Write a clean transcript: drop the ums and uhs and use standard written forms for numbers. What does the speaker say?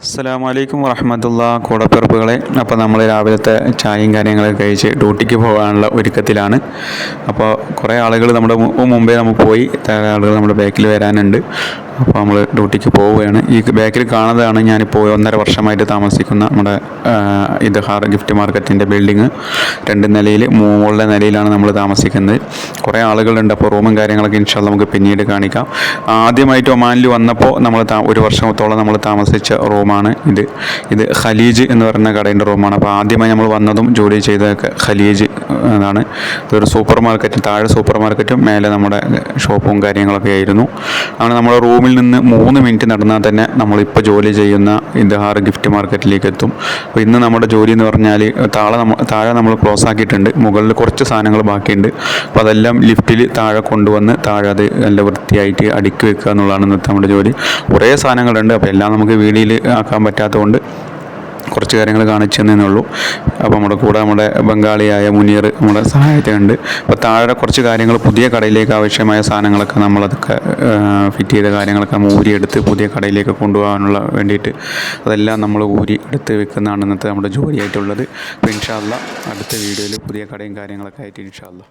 അസ്സലാമു അലൈക്കും വറഹ്മത്തുള്ളാ കൂടപ്പിറപ്പുകളെ. അപ്പോൾ നമ്മൾ രാവിലത്തെ ചായയും കാര്യങ്ങളൊക്കെ കഴിച്ച് ഡ്യൂട്ടിക്ക് പോകാനുള്ള ഒരുക്കത്തിലാണ്. അപ്പോൾ കുറേ ആളുകൾ നമ്മുടെ മുമ്പേ നമ്മൾ പോയി, ആളുകൾ നമ്മുടെ ബാക്കിൽ വരാനുണ്ട്. അപ്പോൾ നമ്മൾ ഡ്യൂട്ടിക്ക് പോവുകയാണ്. ഈ ബാക്കിൽ കാണുന്നതാണ് ഞാനിപ്പോൾ 1.5 വർഷമായിട്ട് താമസിക്കുന്ന നമ്മുടെ ഇദ്ഹാർ ഗിഫ്റ്റ് മാർക്കറ്റിൻ്റെ ബിൽഡിങ്. 2 നിലയിൽ, മുകളിലെ നിലയിലാണ് നമ്മൾ താമസിക്കുന്നത്. കുറേ ആളുകളുണ്ട്. അപ്പോൾ റൂമും കാര്യങ്ങളൊക്കെ ഇൻഷാ അല്ലാഹ് നമുക്ക് പിന്നീട് കാണിക്കാം. ആദ്യമായിട്ട് ഒമാനിൽ വന്നപ്പോൾ നമ്മൾ 1 വർഷത്തോളം നമ്മൾ താമസിച്ച റൂമാണ് ഇത് ഖലീജ് എന്ന് പറയുന്ന കടേൻ്റെ റൂമാണ്. അപ്പോൾ ആദ്യമായി നമ്മൾ വന്നതും ജോലി ചെയ്തതൊക്കെ ഖലീജ് എന്നാണ്. ഇതൊരു സൂപ്പർ മാർക്കറ്റ്, താഴെ സൂപ്പർ മാർക്കറ്റും മേലെ നമ്മുടെ ഷോപ്പും കാര്യങ്ങളൊക്കെ ആയിരുന്നു. അങ്ങനെ നമ്മുടെ റൂമിൽ നിന്ന് 3 മിനിറ്റ് നടന്നാൽ തന്നെ നമ്മളിപ്പോൾ ജോലി ചെയ്യുന്ന ഇദ്ഹാർ ഗിഫ്റ്റ് മാർക്കറ്റിലേക്ക് എത്തും. അപ്പോൾ ഇന്ന് നമ്മുടെ ജോലി എന്ന് പറഞ്ഞാൽ താഴെ നമ്മൾ ക്ലോസ് ആക്കിയിട്ടുണ്ട്. മുകളിൽ കുറച്ച് സാധനങ്ങൾ ബാക്കിയുണ്ട്. അപ്പോൾ അതെല്ലാം ലിഫ്റ്റിൽ താഴെ കൊണ്ടുവന്ന് താഴെ അത് നല്ല വൃത്തിയായിട്ട് അടുക്കി വെക്കുക എന്നുള്ളതാണ് ഇന്നത്തെ നമ്മുടെ ജോലി. കുറേ സാധനങ്ങളുണ്ട്. അപ്പോൾ എല്ലാം നമുക്ക് വീഡിയോയിൽ ആക്കാൻ പറ്റാത്തതുകൊണ്ട് കുറച്ച് കാര്യങ്ങൾ കാണിച്ചു തന്നേ ഉള്ളൂ. അപ്പോൾ നമ്മുടെ കൂടെ നമ്മുടെ ബംഗാളിയായ മുനീർ നമ്മുടെ സഹായത്തിനുണ്ട്. അപ്പോൾ താഴെ കുറച്ച് കാര്യങ്ങൾ, പുതിയ കടയിലേക്ക് ആവശ്യമായ സാധനങ്ങളൊക്കെ നമ്മളതൊക്കെ ഫിറ്റ് ചെയ്ത കാര്യങ്ങളൊക്കെ ഊരിയെടുത്ത് പുതിയ കടയിലേക്ക് കൊണ്ടുപോകാനുള്ള വേണ്ടിയിട്ട് അതെല്ലാം നമ്മൾ ഊരി എടുത്ത് വെക്കുന്നതാണ് ഇന്നത്തെ നമ്മുടെ ജോലിയായിട്ടുള്ളത്. അപ്പോൾ ഇൻഷാ അല്ലാഹ് അടുത്ത വീഡിയോയിൽ പുതിയ കടയും കാര്യങ്ങളൊക്കെ ആയിട്ട് ഇൻഷാ അല്ലാഹ്